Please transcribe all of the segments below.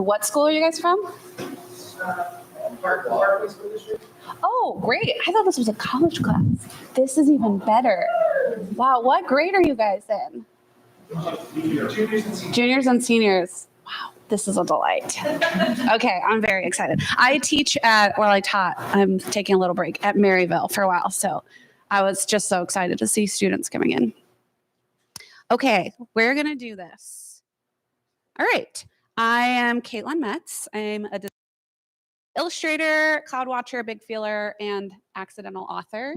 What school are you guys from? Carton School District. Oh, great. I thought this was a college class. This is even better. Wow, what grade are you guys in? Juniors and seniors. Wow, this is a delight. Okay, I'm very excited. I taught, I'm taking a little break at Maryville for a while, so I was just so excited to see students coming in. Okay, we're going to do this. All right. I am Caitlin Metz. I'm a illustrator, cloud watcher, big feeler, and accidental author.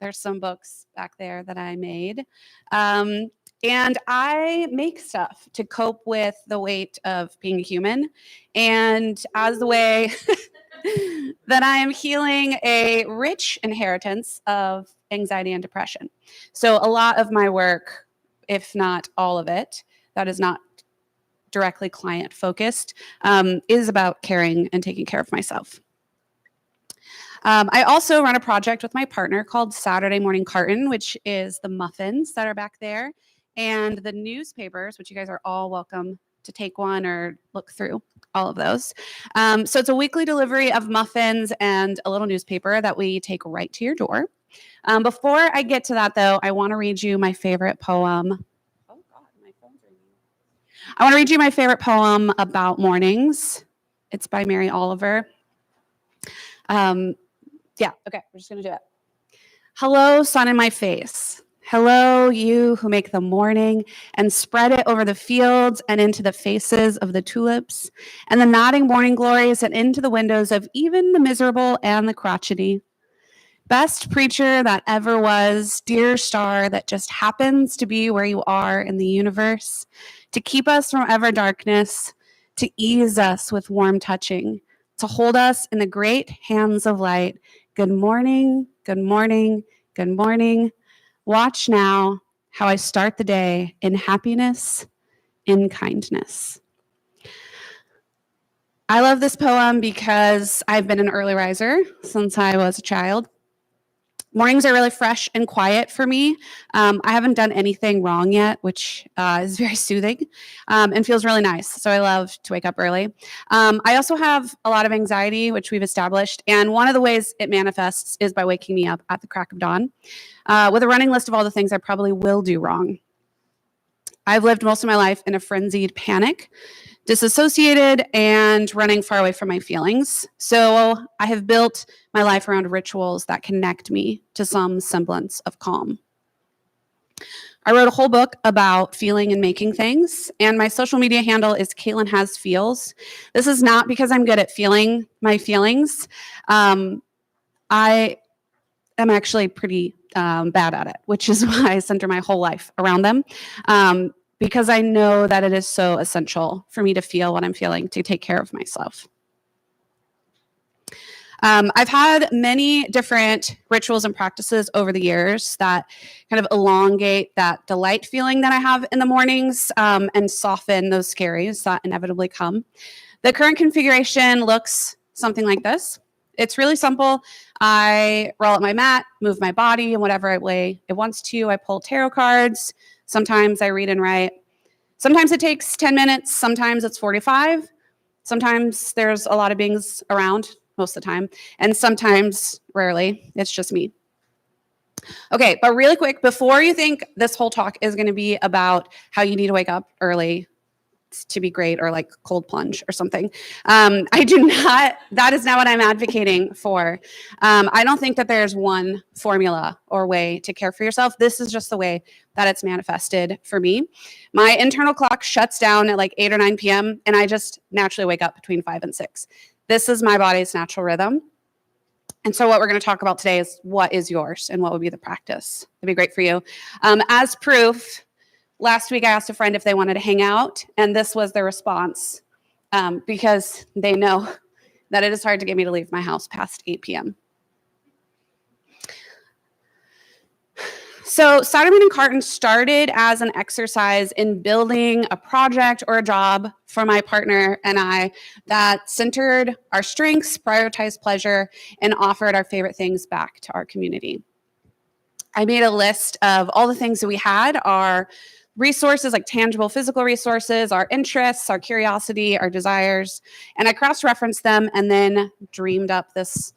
There's some books back there that I made. And I make stuff to cope with the weight of being a human. And as the way that I am healing a rich inheritance of anxiety and depression. So a lot of my work, if not all of it, that is not directly client focused, is about caring and taking care of myself. I also run a project with my partner called Saturday Morning Carton, which is the muffins that are back there and the newspapers, which you guys are all welcome to take one or look through all of those. So it's a weekly delivery of muffins and a little newspaper that we take right to your door. Before I get to that, though, I want to read you my favorite poem. Oh, God, my phone's ringing. I want to read you my favorite poem about mornings. It's by Mary Oliver. Yeah, okay, we're just going to do it. Hello, sun in my face. Hello, you who make the morning and spread it over the fields and into the faces of the tulips and the nodding morning glories and into the windows of even the miserable and the crotchety. Best preacher that ever was, dear star that just happens to be where you are in the universe, to keep us from ever darkness, to ease us with warm touching, to hold us in the great hands of light. Good morning, good morning, good morning. Watch now how I start the day in happiness, in kindness. I love this poem because I've been an early riser since I was a child. Mornings are really fresh and quiet for me. I haven't done anything wrong yet, which is very soothing and feels really nice. So I love to wake up early. I also have a lot of anxiety, which we've established. And one of the ways it manifests is by waking me up at the crack of dawn with a running list of all the things I probably will do wrong. I've lived most of my life in a frenzied panic, disassociated, and running far away from my feelings. So I have built my life around rituals that connect me to some semblance of calm. I wrote a whole book about feeling and making things, and my social media handle is Caitlin Has Feels. This is not because I'm good at feeling my feelings. I am actually pretty bad at it, which is why I center my whole life around them. Because I know that it is so essential for me to feel what I'm feeling to take care of myself. I've had many different rituals and practices over the years that kind of elongate that delight feeling that I have in the mornings and soften those scaries that inevitably come. The current configuration looks something like this. It's really simple. I roll up my mat, move my body in whatever way it wants to. I pull tarot cards. Sometimes I read and write. Sometimes it takes 10 minutes. Sometimes it's 45. Sometimes there's a lot of beings around, most of the time. And sometimes, rarely, it's just me. Okay, but really quick, before you think this whole talk is going to be about how you need to wake up early to be great or like cold plunge or something, that is not what I'm advocating for. I don't think that there's one formula or way to care for yourself. This is just the way that it's manifested for me. My internal clock shuts down at like 8 or 9 p.m. and I just naturally wake up between 5 and 6. This is my body's natural rhythm. And so what we're going to talk about today is what is yours and what would be the practice. It'd be great for you. As proof, last week I asked a friend if they wanted to hang out, and this was their response because they know that it is hard to get me to leave my house past 8 p.m. So Saturday Morning Carton started as an exercise in building a project or a job for my partner and I that centered our strengths, prioritized pleasure, and offered our favorite things back to our community. I made a list of all the things that we had, our resources, like tangible physical resources, our interests, our curiosity, our desires. And I cross-referenced them and then dreamed up this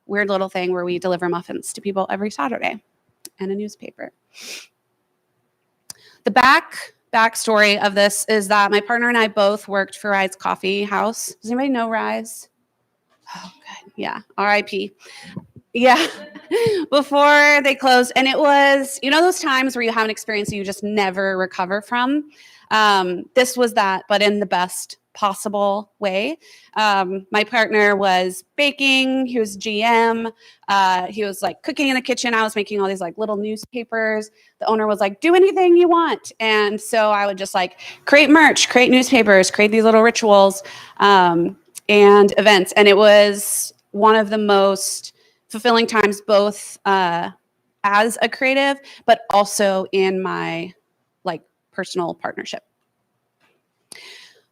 weird little thing where we deliver muffins to people every Saturday and a newspaper. The backstory of this is that my partner and I both worked for Rise Coffee House. Does anybody know Rise? Oh, good. Yeah. R.I.P. Yeah. Before they closed. And it was, those times where you have an experience that you just never recover from. This was that, but in the best possible way. My partner was baking. He was GM. He was like cooking in the kitchen. I was making all these like little newspapers. The owner was like, do anything you want. And so I would just like create merch, create newspapers, create these little rituals and events. And it was one of the most fulfilling times, both as a creative, but also in my like personal partnership.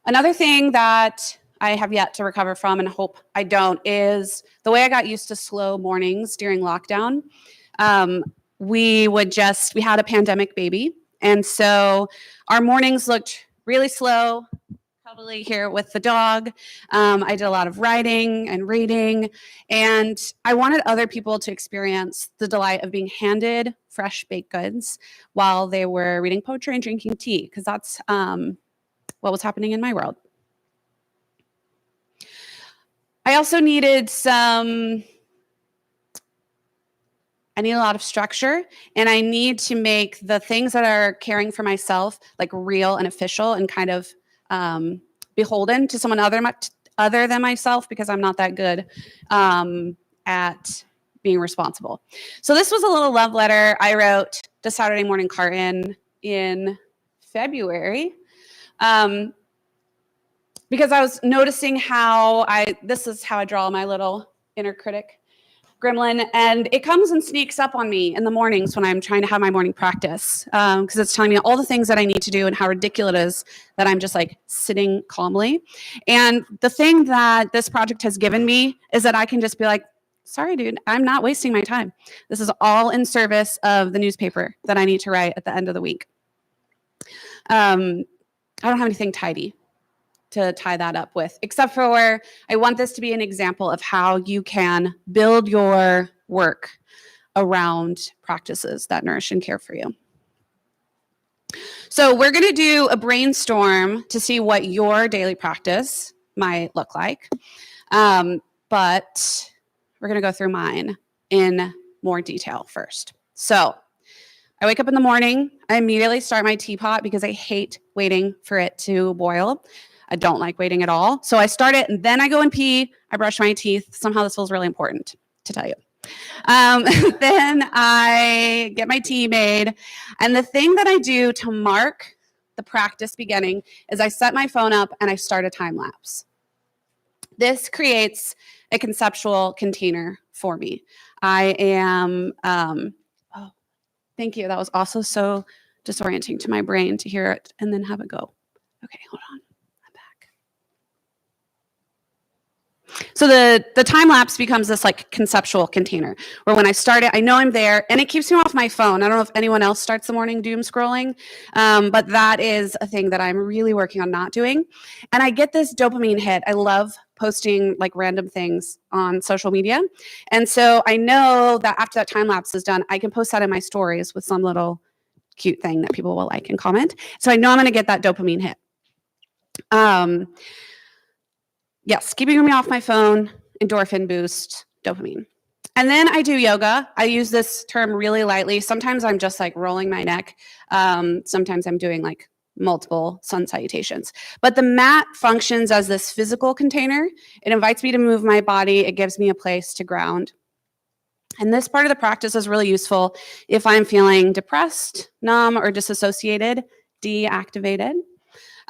Another thing that I have yet to recover from, and hope I don't, is the way I got used to slow mornings during lockdown. We had a pandemic baby. And so our mornings looked really slow, probably here with the dog. I did a lot of writing and reading, and I wanted other people to experience the delight of being handed fresh baked goods while they were reading poetry and drinking tea, because that's what was happening in my world. I also needed a lot of structure, and I need to make the things that are caring for myself like real and official and kind of beholden to someone other than myself, because I'm not that good at being responsible. So this was a little love letter I wrote to Saturday Morning Carton in February. Because I was noticing this is how I draw my little inner critic gremlin, and it comes and sneaks up on me in the mornings when I'm trying to have my morning practice, because it's telling me all the things that I need to do and how ridiculous it is that I'm just like sitting calmly. And the thing that this project has given me is that I can just be like, sorry, dude, I'm not wasting my time. This is all in service of the newspaper that I need to write at the end of the week. I don't have anything tidy to tie that up with, except for I want this to be an example of how you can build your work around practices that nourish and care for you. So we're going to do a brainstorm to see what your daily practice might look like. But we're going to go through mine in more detail first. So I wake up in the morning. I immediately start my teapot because I hate waiting for it to boil. I don't like waiting at all. So I start it and then I go and pee. I brush my teeth. Somehow this feels really important to tell you. Then I get my tea made. And the thing that I do to mark the practice beginning is I set my phone up and I start a time lapse. This creates a conceptual container for me. I am, oh, thank you. That was also so disorienting to my brain to hear it and then have it go. Okay, hold on. So the time lapse becomes this like conceptual container where when I start it, I know I'm there and it keeps me off my phone. I don't know if anyone else starts the morning doom scrolling, but that is a thing that I'm really working on not doing. And I get this dopamine hit. I love posting like random things on social media. And so I know that after that time lapse is done, I can post that in my stories with some little cute thing that people will like and comment. So I know I'm going to get that dopamine hit. Yes, keeping me off my phone, endorphin boost, dopamine. And then I do yoga. I use this term really lightly. Sometimes I'm just like rolling my neck. Sometimes I'm doing like multiple sun salutations. But the mat functions as this physical container. It invites me to move my body. It gives me a place to ground. And this part of the practice is really useful if I'm feeling depressed, numb, or disassociated, deactivated.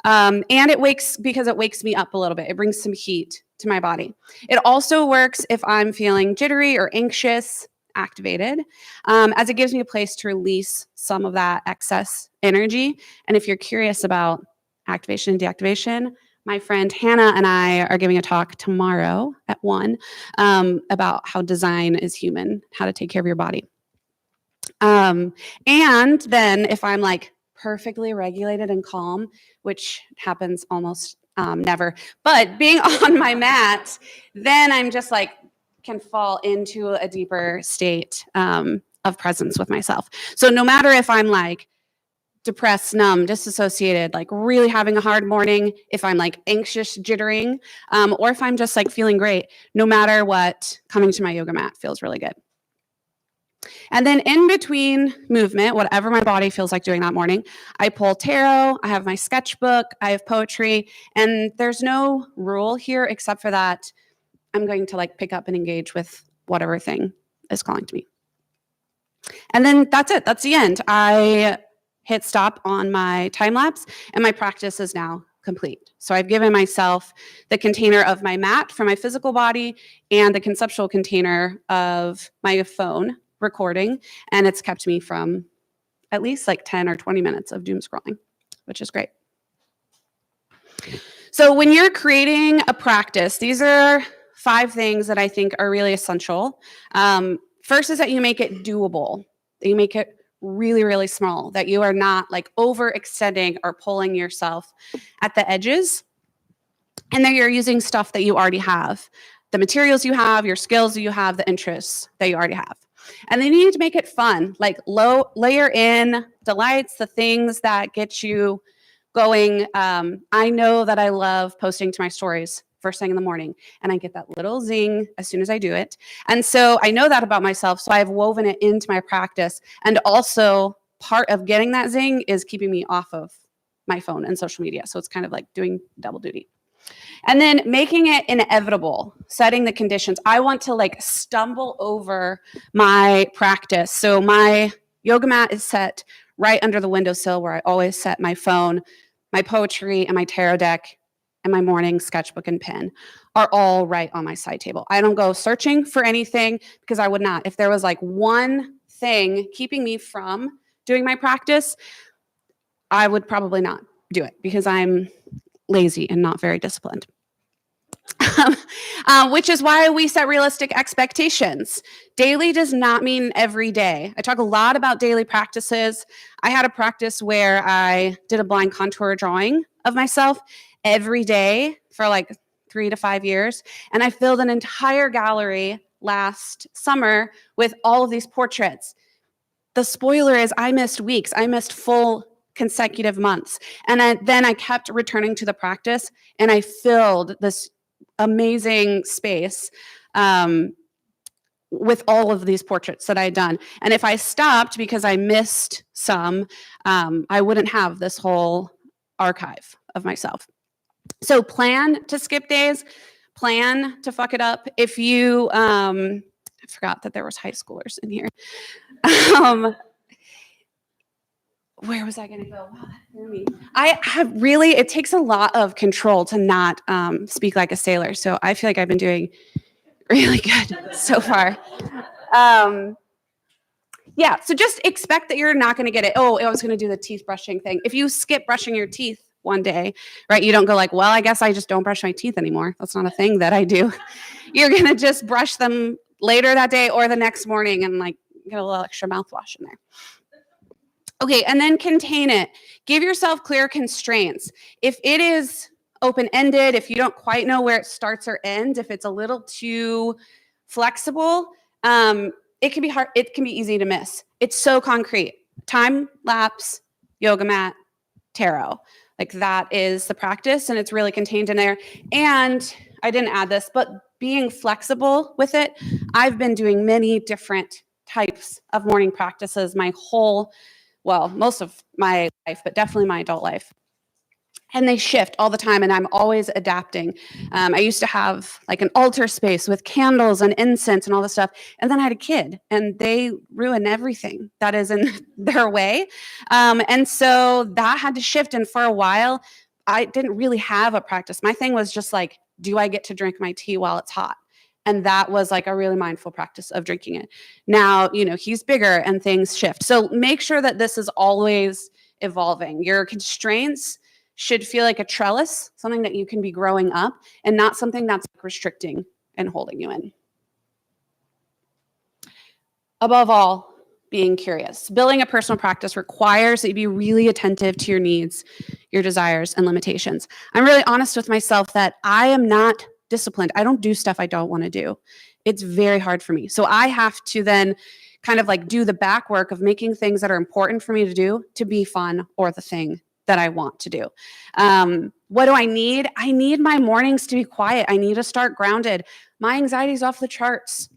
And it wakes me up a little bit. It brings some heat to my body. It also works if I'm feeling jittery or anxious, activated, as it gives me a place to release some of that excess energy. And if you're curious about activation and deactivation, my friend Hannah and I are giving a talk tomorrow at 1 about how design is human, how to take care of your body. And then if I'm like perfectly regulated and calm, which happens almost never. But being on my mat, then I'm just like, can fall into a deeper state of presence with myself. So no matter if I'm like depressed, numb, disassociated, like really having a hard morning, if I'm like anxious, jittering, or if I'm just like feeling great, no matter what, coming to my yoga mat feels really good. And then in between movement, whatever my body feels like doing that morning, I pull tarot, I have my sketchbook, I have poetry, and there's no rule here except for that I'm going to like pick up and engage with whatever thing is calling to me. And then that's it. That's the end. I hit stop on my time lapse and my practice is now complete. So I've given myself the container of my mat for my physical body and the conceptual container of my phone recording, and it's kept me from at least like 10 or 20 minutes of doom scrolling, which is great. So when you're creating a practice, these are 5 things that I think are really essential. First is that you make it doable, that you make it really, really small, that you are not like overextending or pulling yourself at the edges, and that you're using stuff that you already have, the materials you have, your skills you have, the interests that you already have. And then you need to make it fun, like layer in delights, the things that get you going. I know that I love posting to my stories first thing in the morning, and I get that little zing as soon as I do it. And so I know that about myself, so I've woven it into my practice. And also part of getting that zing is keeping me off of my phone and social media. So it's kind of like doing double duty. And then making it inevitable, setting the conditions. I want to like stumble over my practice. So my yoga mat is set right under the windowsill where I always set my phone, my poetry, and my tarot deck, and my morning sketchbook and pen are all right on my side table. I don't go searching for anything because I would not. If there was like one thing keeping me from doing my practice, I would probably not do it because I'm lazy and not very disciplined. Which is why we set realistic expectations. Daily does not mean every day. I talk a lot about daily practices. I had a practice where I did a blind contour drawing of myself every day for like 3 to 5 years. And I filled an entire gallery last summer with all of these portraits. The spoiler is I missed weeks. I missed full consecutive months. And then I kept returning to the practice and I filled this amazing space with all of these portraits that I'd done. And if I stopped because I missed some, I wouldn't have this whole archive of myself. So plan to skip days, plan to fuck it up. If you, I forgot that there was high schoolers in here. Where was I going to go? Wow, that threw me. I have really, it takes a lot of control to not speak like a sailor. So I feel like I've been doing really good so far. Yeah, so just expect that you're not going to get it. Oh, I was going to do the teeth brushing thing. If you skip brushing your teeth one day, right, you don't go like, well, I guess I just don't brush my teeth anymore. That's not a thing that I do. You're going to just brush them later that day or the next morning and like get a little extra mouthwash in there. Okay, and then contain it. Give yourself clear constraints. If it is open-ended, if you don't quite know where it starts or ends, if it's a little too flexible, it can be hard. It can be easy to miss. It's so concrete. Time lapse, yoga mat, tarot. Like that is the practice, and it's really contained in there. And I didn't add this, but being flexible with it, I've been doing many different types of morning practices my whole, well, most of my life, but definitely my adult life. And they shift all the time, and I'm always adapting. I used to have like an altar space with candles and incense and all this stuff, and then I had a kid, and they ruin everything that is in their way. And so that had to shift, and for a while, I didn't really have a practice. My thing was just like, do I get to drink my tea while it's hot? And that was like a really mindful practice of drinking it. Now, you know, he's bigger and things shift. So make sure that this is always evolving. Your constraints should feel like a trellis, something that you can be growing up, and not something that's restricting and holding you in. Above all, being curious. Building a personal practice requires that you be really attentive to your needs, your desires, and limitations. I'm really honest with myself that I am not disciplined. I don't do stuff I don't want to do. It's very hard for me. So I have to then kind of like do the back work of making things that are important for me to do to be fun or the thing that I want to do. What do I need? I need my mornings to be quiet. I need to start grounded. My anxiety is off the charts.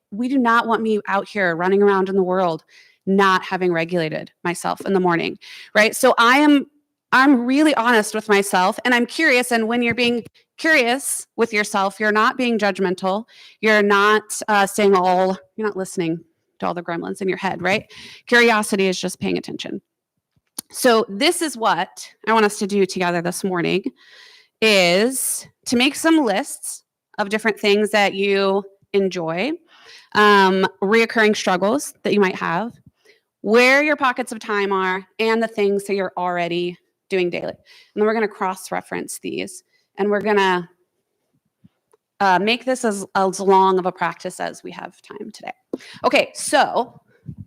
We do not want me out here running around in the world, not having regulated myself in the morning, right? So I'm really honest with myself, and I'm curious. And when you're being curious with yourself, you're not being judgmental. You're not you're not listening to all the gremlins in your head, right? Curiosity is just paying attention. So this is what I want us to do together this morning, is to make some lists of different things that you enjoy, reoccurring struggles that you might have, where your pockets of time are, and the things that you're already doing daily. And then we're going to cross-reference these, and we're going to make this as long of a practice as we have time today. Okay, so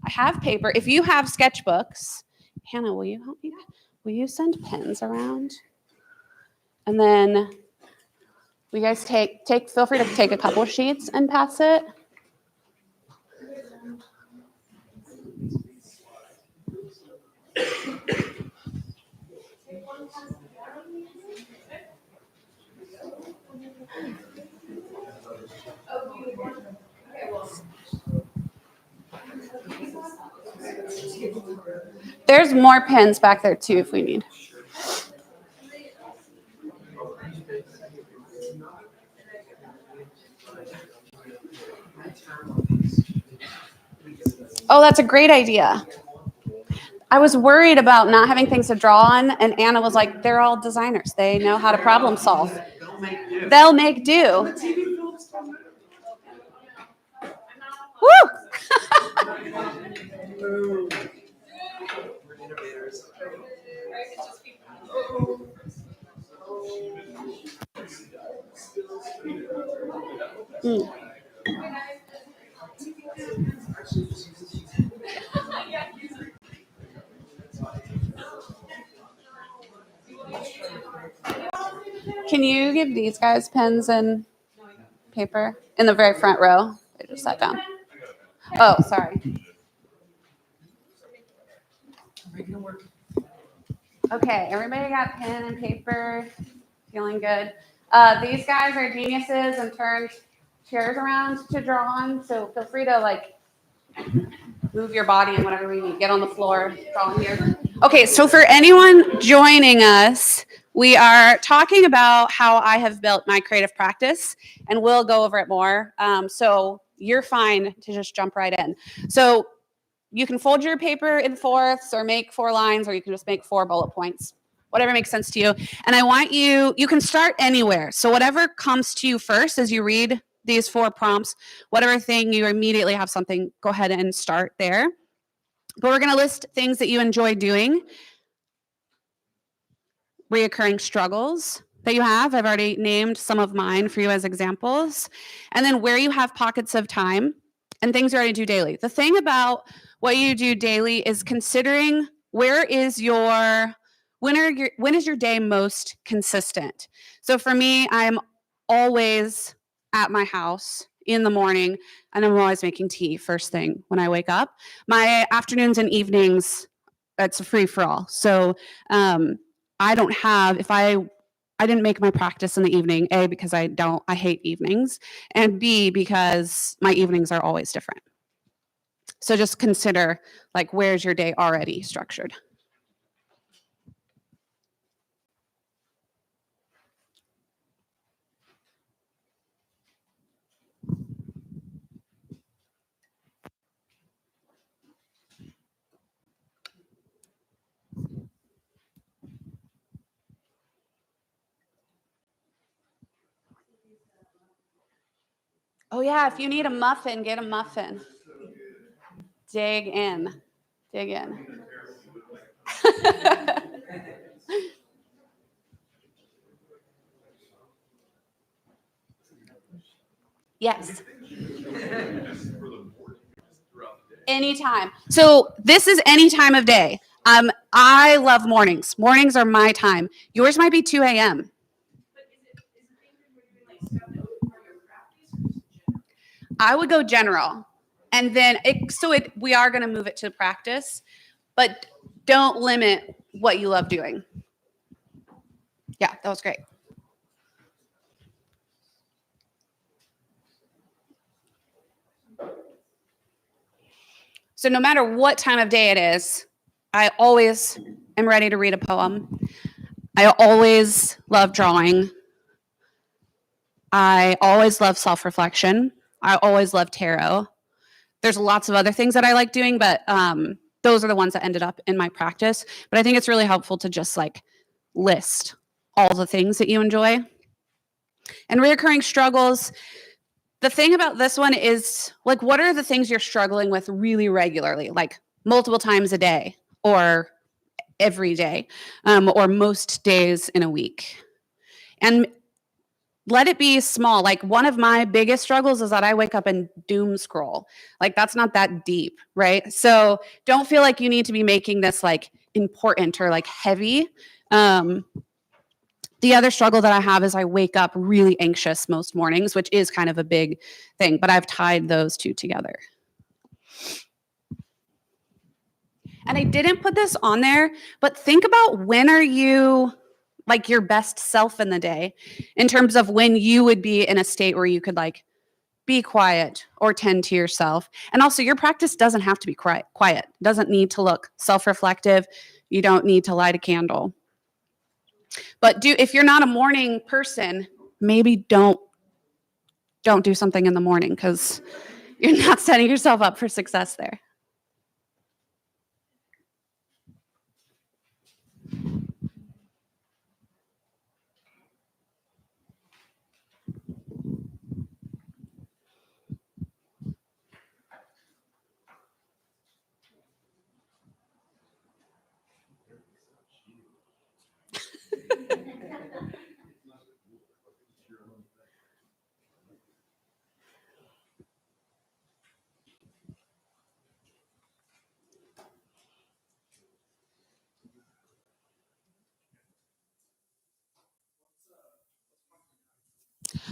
I have paper. If you have sketchbooks, Hannah, will you help me? Will you send pens around? And then you guys feel free to take a couple sheets and pass it. There's more pens back there too if we need. Oh, that's a great idea. I was worried about not having things to draw on, and Anna was like, they're all designers. They know how to problem solve. They'll make do. Woo! Can you give these guys pens and paper in the very front row? They just sat down. Oh, sorry. Okay, everybody got pen and paper? Feeling good? These guys are geniuses and turned chairs around to draw on, so feel free to move your body and whatever we need. Get on the floor, draw on here. Okay, so for anyone joining us, we are talking about how I have built my creative practice, and we'll go over it more. So you're fine to just jump right in. So you can fold your paper in fourths or make 4 lines, or you can just make 4 bullet points, whatever makes sense to you. And I want you can start anywhere. So whatever comes to you first as you read these 4 prompts, whatever thing you immediately have something, go ahead and start there. But we're going to list things that you enjoy doing, reoccurring struggles that you have. I've already named some of mine for you as examples. And then where you have pockets of time and things you already do daily. The thing about what you do daily is considering when is your day most consistent. So for me, I'm always at my house in the morning, and I'm always making tea first thing when I wake up. My afternoons and evenings, it's a free for all. So I don't have, if I didn't make my practice in the evening, A, because I hate evenings, and B, because my evenings are always different. So just consider, where's your day already structured? Oh yeah, if you need a muffin, get a muffin. Dig in. Yes. Anytime. So this is any time of day. I love mornings. Mornings are my time. Yours might be 2 a.m. I would go general. And then we are going to move it to practice, but don't limit what you love doing. Yeah, that was great. So no matter what time of day it is, I always am ready to read a poem. I always love drawing. I always love self-reflection. I always love tarot. There's lots of other things that I like doing, but those are the ones that ended up in my practice. But I think it's really helpful to just like list all the things that you enjoy. And reoccurring struggles, the thing about this one is like, what are the things you're struggling with really regularly, like multiple times a day or every day or most days in a week? And let it be small. Like one of my biggest struggles is that I wake up and doom scroll. Like that's not that deep, right? So don't feel like you need to be making this like important or like heavy. The other struggle that I have is I wake up really anxious most mornings, which is kind of a big thing, but I've tied those two together. And I didn't put this on there, but think about when are you like your best self in the day in terms of when you would be in a state where you could like be quiet or tend to yourself. And also your practice doesn't have to be quiet. It doesn't need to look self-reflective. You don't need to light a candle. But if you're not a morning person, maybe don't do something in the morning because you're not setting yourself up for success there.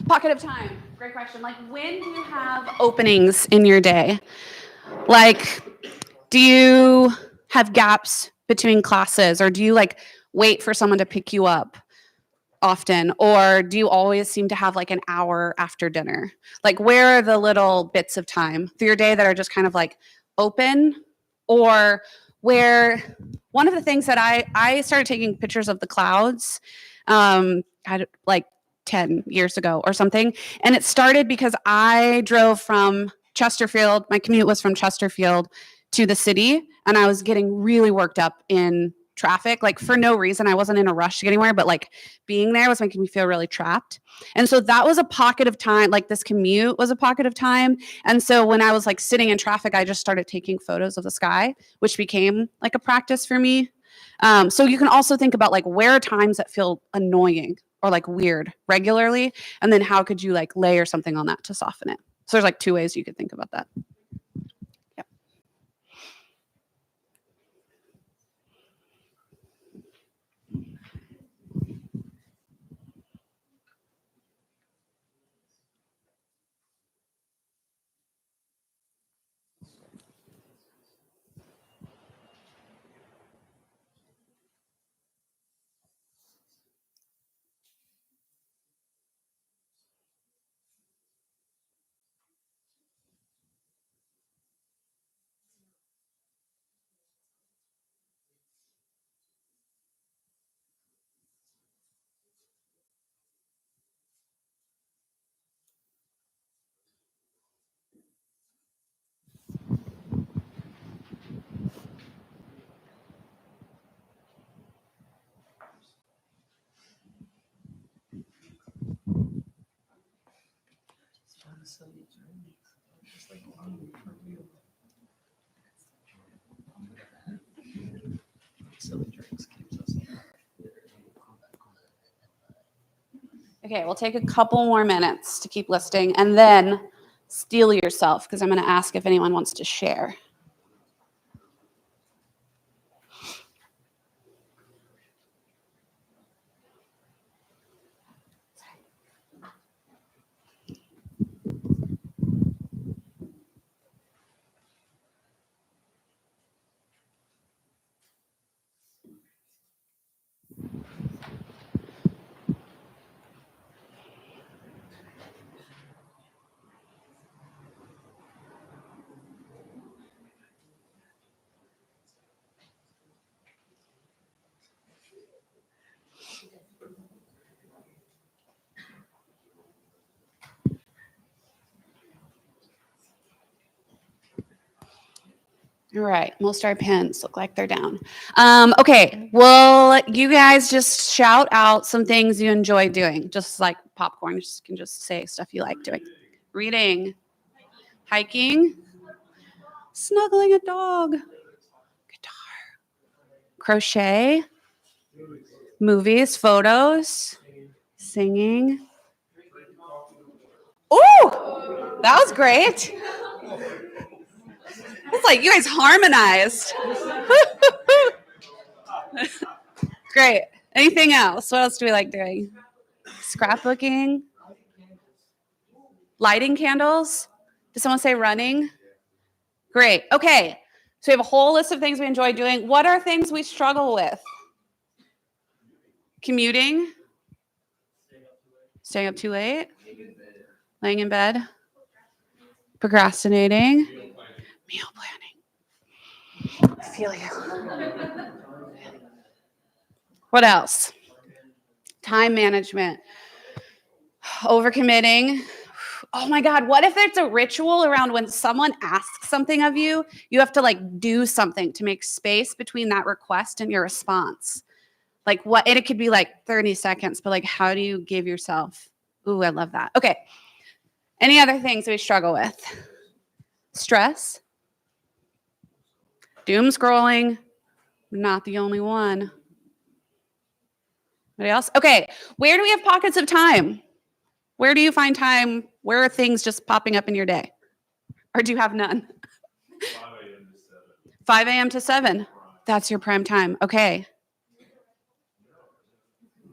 Pocket of time. Great question. Like, when do you have openings in your day? Like, do you have gaps between classes, or do you like wait for someone to pick you up often, or do you always seem to have like an hour after dinner? Like, where are the little bits of time through your day that are just kind of like open, or where one of the things that I started taking pictures of the clouds like 10 years ago or something. And it started because I drove from Chesterfield. My commute was from Chesterfield to the city, and I was getting really worked up in traffic, like for no reason. I wasn't in a rush to get anywhere, but like being there was making me feel really trapped. And so that was a pocket of time, like this commute was a pocket of time. And so when I was like sitting in traffic, I just started taking photos of the sky, which became like a practice for me. So you can also think about like where are times that feel annoying or like weird regularly, and then how could you like layer something on that to soften it? So there's like two ways you could think about that. Yep. Okay, we'll take a couple more minutes to keep listing and then steel yourself because I'm going to ask if anyone wants to share. You're right. Most of our pins look like they're down. Okay. Well, you guys just shout out some things you enjoy doing, just like popcorn. You can just say stuff you like doing. Reading, hiking, snuggling a dog, guitar, crochet, movies, photos, singing. Ooh, that was great. It's like you guys harmonized. Great. Anything else? What else do we like doing? Scrapbooking? Lighting candles? Did someone say running? Great. Okay. So we have a whole list of things we enjoy doing. What are things we struggle with? Commuting? Staying up too late? Laying in bed? Procrastinating? Meal planning. I feel you. What else? Time management. Overcommitting. Oh my God, what if it's a ritual around when someone asks something of you, you have to like do something to make space between that request and your response? Like what, and it could be like 30 seconds, but like how do you give yourself? Ooh, I love that. Okay. Any other things we struggle with? Stress. Doom scrolling. Not the only one. Anybody else? Okay. Where do we have pockets of time? Where do you find time? Where are things just popping up in your day? Or do you have none? 5 a.m. to 7. That's your prime time. Okay.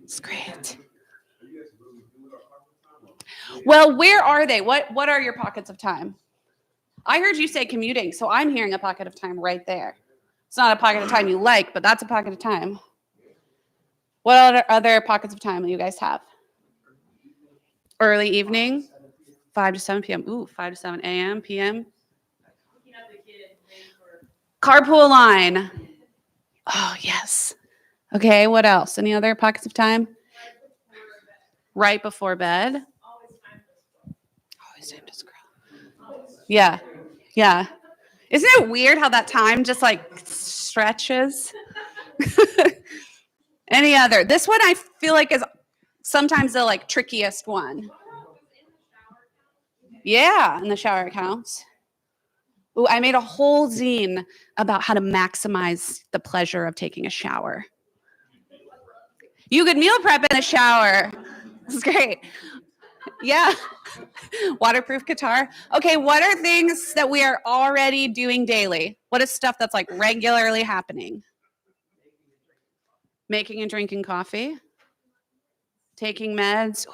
It's great. Well, where are they? What are your pockets of time? I heard you say commuting, so I'm hearing a pocket of time right there. It's not a pocket of time you like, but that's a pocket of time. What other pockets of time do you guys have? Early evening, 5 to 7 p.m. Ooh, 5 to 7 a.m., p.m. Carpool line. Oh, yes. Okay, what else? Any other pockets of time? Right before bed. Always time to scroll. Yeah, yeah. Isn't it weird how that time just like stretches? Any other? This one I feel like is sometimes the like trickiest one. Yeah, in the shower counts. Ooh, I made a whole zine about how to maximize the pleasure of taking a shower. You could meal prep in the shower. This is great. Yeah. Waterproof guitar. Okay, what are things that we are already doing daily? What is stuff that's like regularly happening? Making and drinking coffee. Taking meds.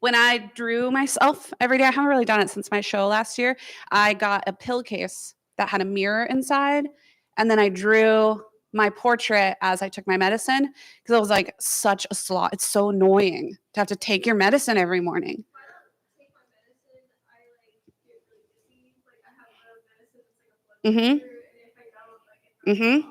When I drew myself every day, I haven't really done it since my show last year. I got a pill case that had a mirror inside, and then I drew my portrait as I took my medicine because it was like such a slog. It's so annoying to have to take your medicine every morning. Mm-hmm. Mm-hmm.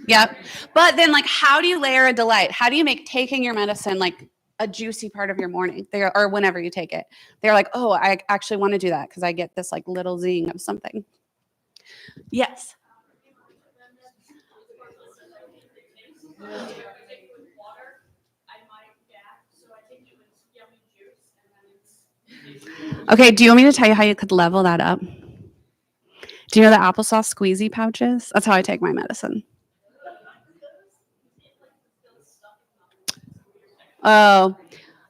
Yep. But then, like, how do you layer a delight? How do you make taking your medicine like a juicy part of your morning? Or whenever you take it. They're like, oh, I actually want to do that because I get this like little zing of something. Yes. Okay, do you want me to tell you how you could level that up? Do you know the applesauce squeezy pouches? That's how I take my medicine. Oh,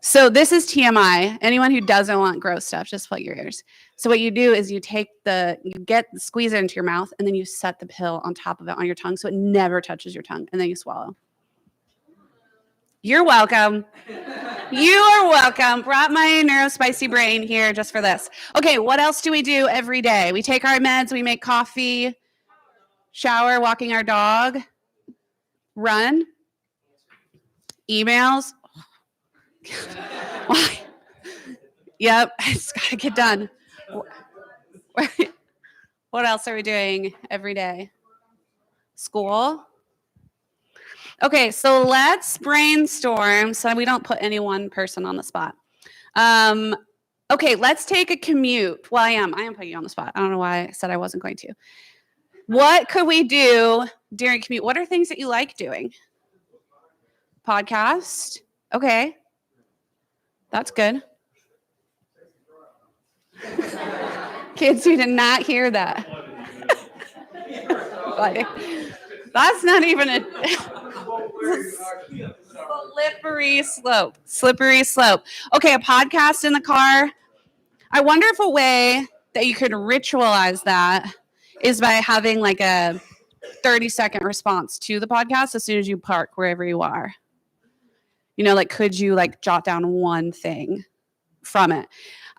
so this is TMI. Anyone who doesn't want gross stuff, just plug your ears. So what you do is you squeeze it into your mouth, and then you set the pill on top of it on your tongue so it never touches your tongue, and then you swallow. You're welcome. You are welcome. Brought my neurospicy brain here just for this. Okay, what else do we do every day? We take our meds, we make coffee, shower, walking our dog, run, emails. Why? Yep, it's got to get done. What else are we doing every day? School. Okay, so let's brainstorm so we don't put any one person on the spot. Okay, let's take a commute. Well, I am putting you on the spot. I don't know why I said I wasn't going to. What could we do during commute? What are things that you like doing? Podcast. Okay. That's good. Kids, you did not hear that. That's not even a slippery slope. Slippery slope. Okay, a podcast in the car. I wonder if a way that you could ritualize that is by having like a 30-second response to the podcast as soon as you park wherever you are. You know, like, could you like jot down one thing from it?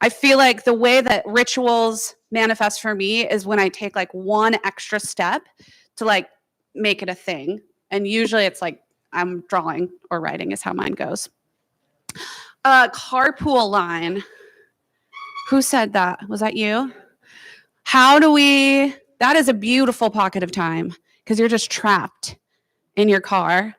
I feel like the way that rituals manifest for me is when I take like one extra step to like make it a thing. And usually it's like I'm drawing or writing is how mine goes. Carpool line. Who said that? Was that you? That is a beautiful pocket of time because you're just trapped in your car.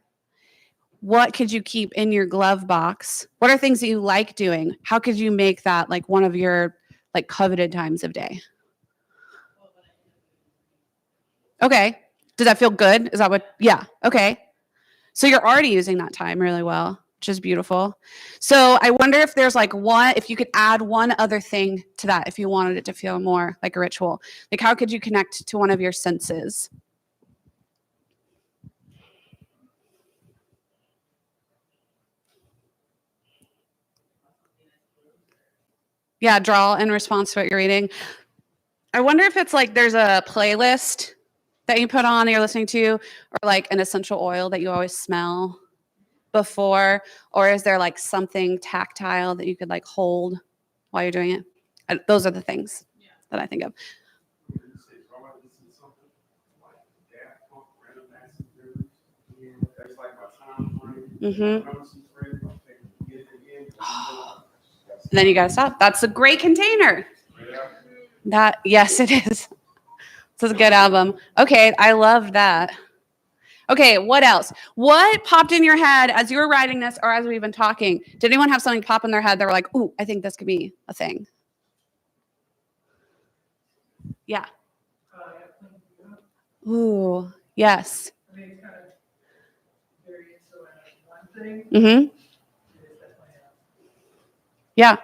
What could you keep in your glove box? What are things that you like doing? How could you make that like one of your like coveted times of day? Okay. Does that feel good? Is that what? Yeah. Okay. So you're already using that time really well, which is beautiful. So I wonder if there's like if you could add one other thing to that, if you wanted it to feel more like a ritual, like how could you connect to one of your senses? Yeah, draw in response to what you're reading. I wonder if it's like there's a playlist that you put on that you're listening to, or like an essential oil that you always smell before, or is there like something tactile that you could like hold while you're doing it? Those are the things that I think of. Mm-hmm. And then you got to stop. That's a great container. Yes, it is. This is a good album. Okay, I love that. Okay, what else? What popped in your head as you were writing this or as we've been talking? Did anyone have something pop in their head that were like, ooh, I think this could be a thing? Yeah. Ooh, yes. Mm-hmm. Yeah.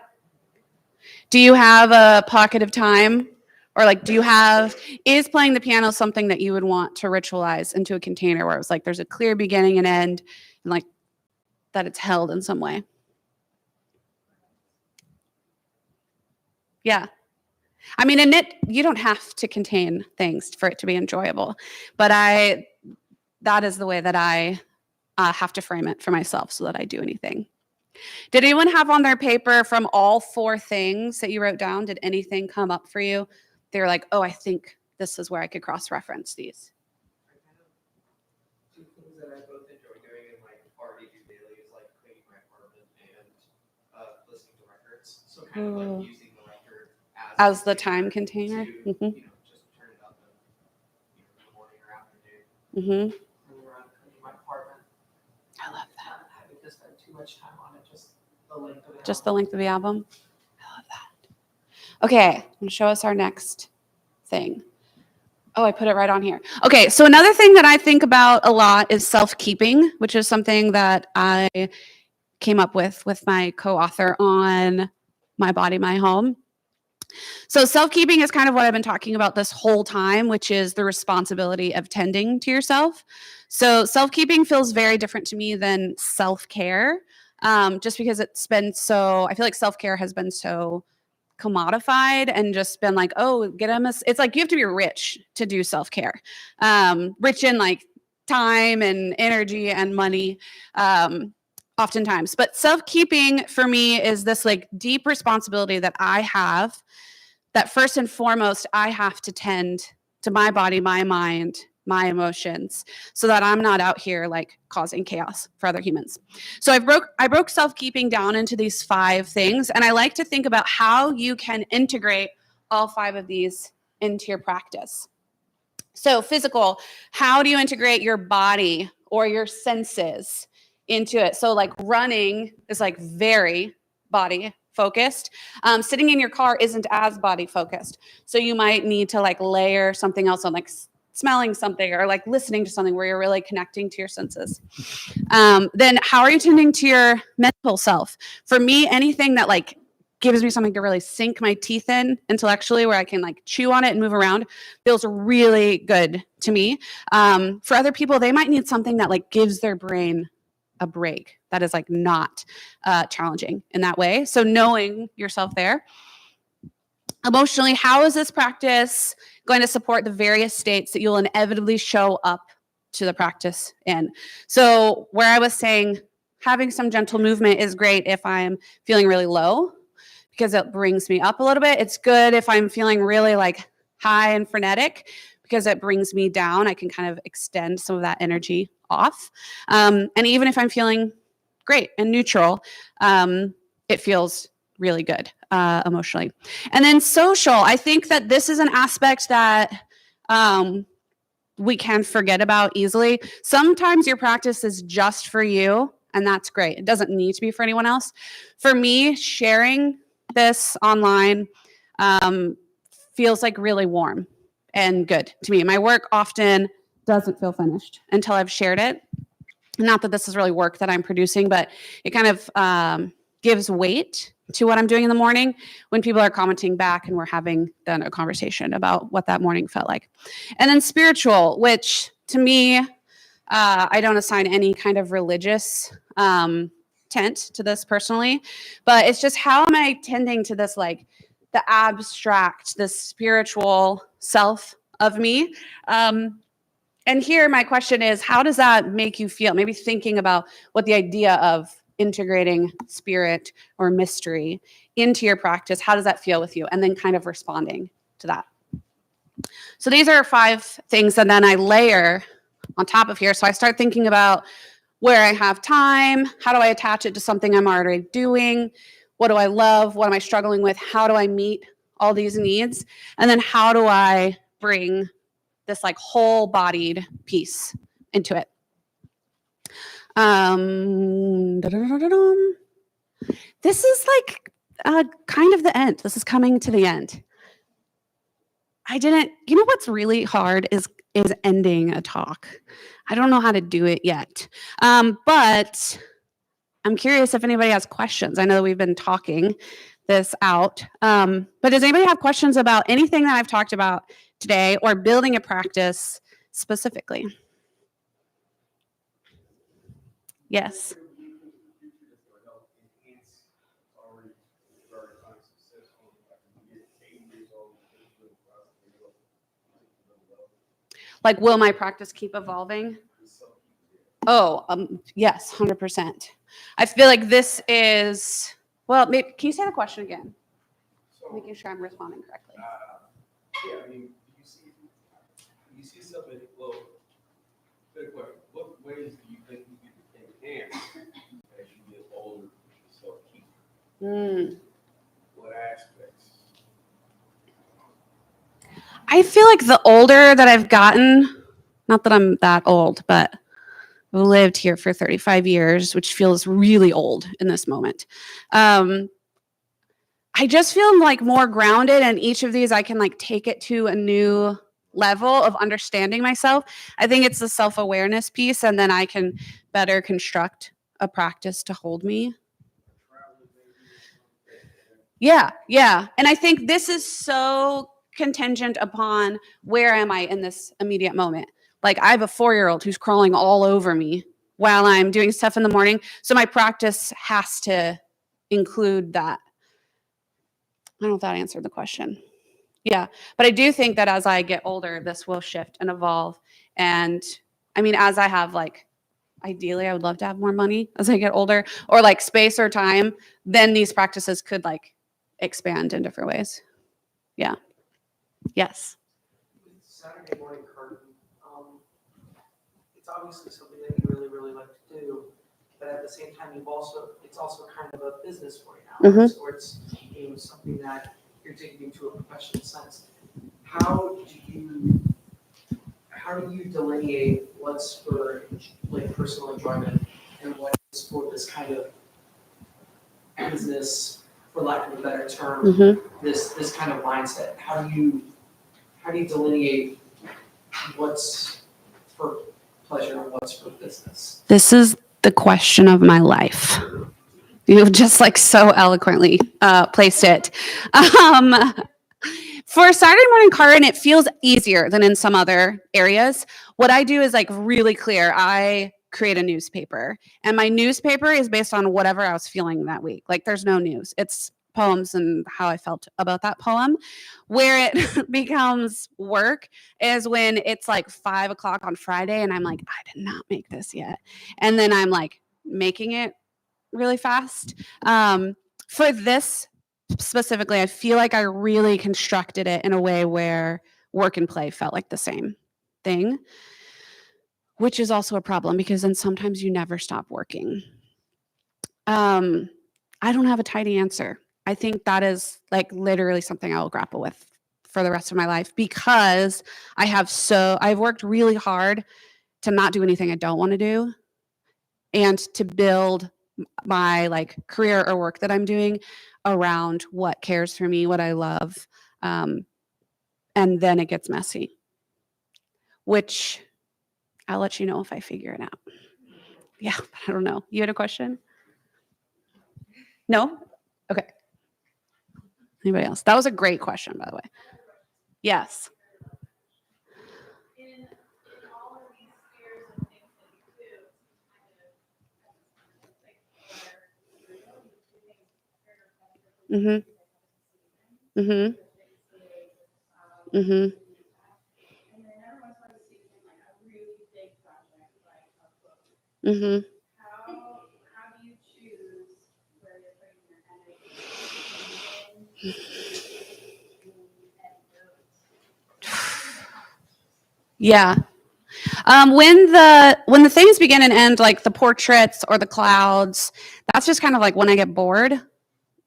Do you have a pocket of time? Or like, is playing the piano something that you would want to ritualize into a container where it was like there's a clear beginning and end and like that it's held in some way? Yeah. I mean, you don't have to contain things for it to be enjoyable, but that is the way that I have to frame it for myself so that I do anything. Did anyone have on their paper from all 4 things that you wrote down? Did anything come up for you? They were like, oh, I think this is where I could cross-reference these. Two things that I both enjoy doing and like already do daily is like cleaning my apartment and listening to records. So kind of like using the record as the time container. To, mm-hmm. Just turn it up in the morning or afternoon. Mm-hmm. Around cleaning my apartment. I love that. Having to spend too much time on it, just the length of it. Just the length of the album. I love that. Okay, I'm gonna show us our next thing. Oh, I put it right on here. Okay, so another thing that I think about a lot is self-keeping, which is something that I came up with my co-author on My Body, My Home. So self-keeping is kind of what I've been talking about this whole time, which is the responsibility of tending to yourself. So self-keeping feels very different to me than self-care, just because I feel like self-care has been so commodified and just been like, oh, get him. It's like you have to be rich to do self-care, rich in like time and energy and money, oftentimes. But self-keeping for me is this like deep responsibility that I have, that first and foremost, I have to tend to my body, my mind, my emotions, so that I'm not out here like causing chaos for other humans. So I broke self-keeping down into these 5 things, and I like to think about how you can integrate all 5 of these into your practice. So physical, how do you integrate your body or your senses into it? So like running is like very body focused. Sitting in your car isn't as body focused. So you might need to like layer something else on, like smelling something or like listening to something where you're really connecting to your senses. Then how are you tending to your mental self? For me, anything that like gives me something to really sink my teeth in intellectually, where I can like chew on it and move around, feels really good to me. For other people, they might need something that like gives their brain a break that is like not challenging in that way. So knowing yourself there. Emotionally, how is this practice going to support the various states that you'll inevitably show up to the practice in? So where I was saying having some gentle movement is great if I'm feeling really low, because it brings me up a little bit. It's good if I'm feeling really like high and frenetic, because it brings me down. I can kind of extend some of that energy off. And even if I'm feeling great and neutral, it feels really good emotionally. And then social, I think that this is an aspect that we can forget about easily. Sometimes your practice is just for you, and that's great. It doesn't need to be for anyone else. For me, sharing this online feels like really warm and good to me. My work often doesn't feel finished until I've shared it. Not that this is really work that I'm producing, but it kind of gives weight to what I'm doing in the morning when people are commenting back and we're having then a conversation about what that morning felt like. And then spiritual, which to me, I don't assign any kind of religious tent to this personally, but it's just how am I tending to this, like the abstract, the spiritual self of me. And here my question is, how does that make you feel? Maybe thinking about what the idea of integrating spirit or mystery into your practice, how does that feel with you? And then kind of responding to that. So these are 5 things, and then I layer on top of here. So I start thinking about where I have time, how do I attach it to something I'm already doing, what do I love, what am I struggling with, how do I meet all these needs, and then how do I bring this like whole-bodied piece into it. This is like kind of the end. This is coming to the end. You know what's really hard is ending a talk. I don't know how to do it yet. But I'm curious if anybody has questions. I know we've been talking this out. But does anybody have questions about anything that I've talked about today or building a practice specifically? Yes. Like, will my practice keep evolving? Oh, yes, 100%. I feel like this is, well, maybe, can you say the question again? Making sure I'm responding correctly. Yeah, I mean, you see something, well, good question. What ways do you think you can enhance as you get older, keep? What aspects? I feel like the older that I've gotten, not that I'm that old, but I've lived here for 35 years, which feels really old in this moment. I just feel like more grounded, and each of these I can like take it to a new level of understanding myself. I think it's the self-awareness piece, and then I can better construct a practice to hold me. Yeah. And I think this is so contingent upon where am I in this immediate moment. Like, I have a 4-year-old who's crawling all over me while I'm doing stuff in the morning. So my practice has to include that. I don't know if that answered the question. Yeah, but I do think that as I get older, this will shift and evolve. And I mean, as I have like, ideally, I would love to have more money as I get older, or like space or time, then these practices could like expand in different ways. Yeah. Yes. Saturday morning Carton, it's obviously something that you really, really like to do, but at the same time, it's also kind of a business for you now, or it's something that you're taking into a professional sense. How do you delineate what's for like personal enjoyment and what is for this kind of business for lack of a better term, Mm-hmm. this kind of mindset? How do you delineate what's for pleasure and what's for business? This is the question of my life. You've just like so eloquently placed it. For Saturday Morning Carton, it feels easier than in some other areas. What I do is like really clear. I create a newspaper, and my newspaper is based on whatever I was feeling that week. Like there's no news. It's poems and how I felt about that poem. Where it becomes work is when it's like 5 o'clock on Friday and I'm like, I did not make this yet. And then I'm like making it really fast. For this specifically, I feel like I really constructed it in a way where work and play felt like the same thing, which is also a problem because then sometimes you never stop working. I don't have a tidy answer. I think that is like literally something I will grapple with for the rest of my life because I've worked really hard to not do anything I don't want to do and to build my like career or work that I'm doing around what cares for me, what I love. And then it gets messy, which I'll let you know if I figure it out. Yeah, I don't know. You had a question? No? Okay. Anybody else? That was a great question, by the way. Yes. In all of these spheres of things that you do, Mm-hmm. Mm-hmm. Mm-hmm. and then every once in a while you see like a really big project like a book. Mm-hmm. How do you choose where you're putting your energy Yeah. When the things begin and end, like the portraits or the clouds, that's just kind of like when I get bored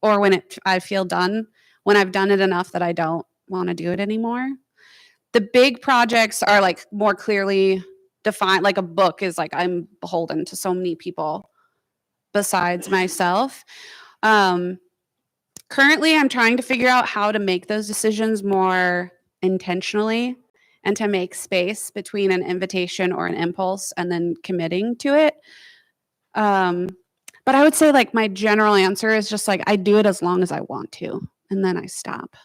or when I feel done, when I've done it enough that I don't want to do it anymore. The big projects are like more clearly defined. Like a book is like I'm beholden to so many people besides myself. Currently, I'm trying to figure out how to make those decisions more intentionally and to make space between an invitation or an impulse and then committing to it. But I would say like my general answer is just like I do it as long as I want to and then I stop.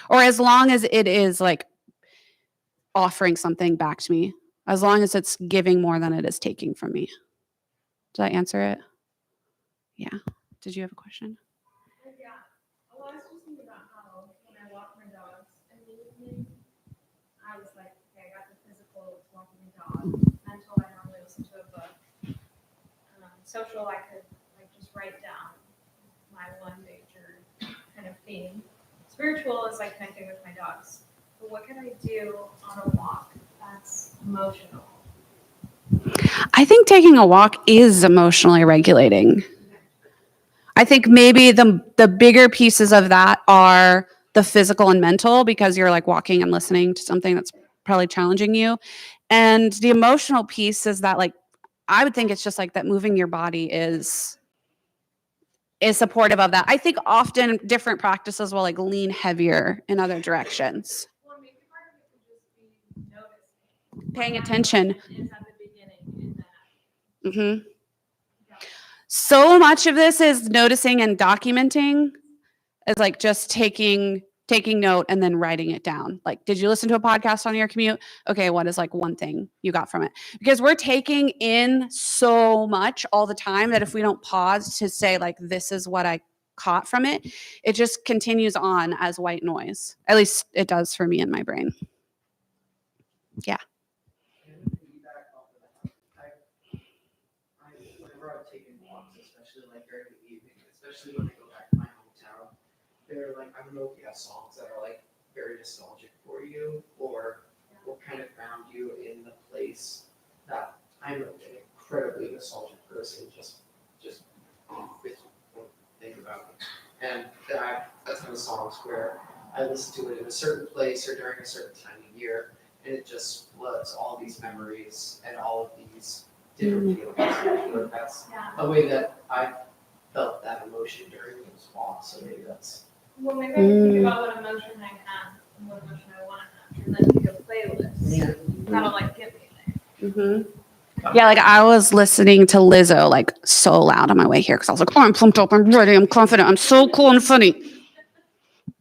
Or as long as it is like offering something back to me, as long as it's giving more than it is taking from me. Did I answer it? Yeah. Did you have a question? Yeah. Well, I was just thinking about how when I walk my dogs in the evening, I was like, okay, I got the physical of walking the dog. Mental, I normally listen to a book. Social, I could like just write down my one major kind of theme. Spiritual is like connecting with my dogs. But what can I do on a walk that's emotional? I think taking a walk is emotionally regulating. I think maybe the bigger pieces of that are the physical and mental because you're like walking and listening to something that's probably challenging you. And the emotional piece is that like I would think it's just like that moving your body is supportive of that. I think often different practices will like lean heavier in other directions. Well, maybe part of it could just be noticing. Paying attention. Is at the beginning in that. Mm-hmm. So much of this is noticing and documenting. Is like just taking note and then writing it down. Like, did you listen to a podcast on your commute? Okay, what is like one thing you got from it? Because we're taking in so much all the time that if we don't pause to say like this is what I caught from it, it just continues on as white noise. At least it does for me in my brain. Yeah. Whenever I've taken walks, especially like during the evening, especially when I go back to my hometown, they're like, I don't know if you have songs that are like very nostalgic for you or kind of ground you in the place that I'm an incredibly nostalgic person, just think about it. And that's kind of songs where I listen to it in a certain place or during a certain time of year, and it just floods all these memories and all of these different feelings. I feel like that's a way that I felt that emotion emotion during this walk, so maybe that's. Well, maybe I can think about what emotion I have and what emotion I want to have, and then make a playlist that'll like get me there. Yeah, like I was listening to Lizzo like so loud on my way here because I was like, oh, I'm pumped up, I'm ready, I'm confident, I'm so cool and funny.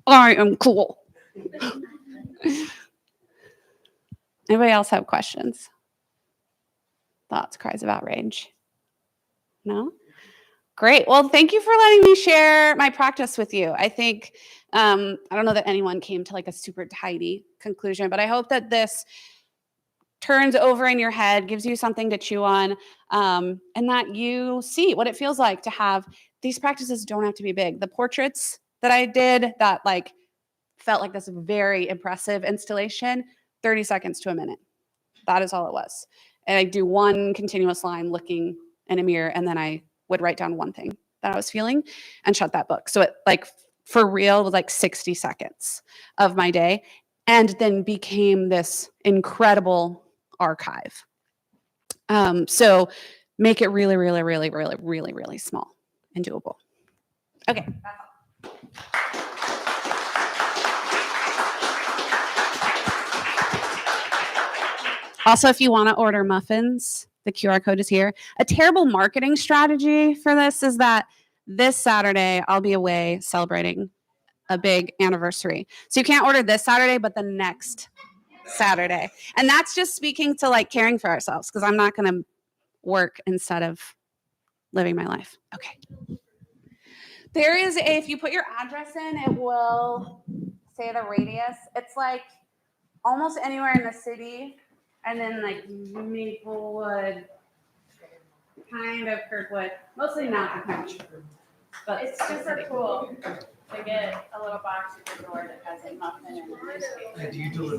I am cool. Anybody else have questions? Thoughts, cries of outrage? No? Great. Well, thank you for letting me share my practice with you. I think, I don't know that anyone came to like a super tidy conclusion, but I hope that this turns over in your head, gives you something to chew on, and that you see what it feels like to have these practices. Don't have to be big. The portraits that I did that like felt like this very impressive installation, 30 seconds to a minute. That is all it was. And I do one continuous line looking in a mirror, and then I would write down one thing that I was feeling and shut that book. So it like for real was like 60 seconds of my day, and then became this incredible archive. So make it really, really, really, really, really, really small and doable. Okay. Also, if you want to order muffins, the QR code is here. A terrible marketing strategy for this is that this Saturday, I'll be away celebrating a big anniversary. So you can't order this Saturday, but the next Saturday. And that's just speaking to like caring for ourselves because I'm not going to work instead of living my life. Okay. There is a, if you put your address in, it will say the radius. It's like almost anywhere in the city. And then like Maplewood, kind of Kirkwood, mostly not the country. But It's super cool to get a little box at the door that has a muffin and a Do you deliver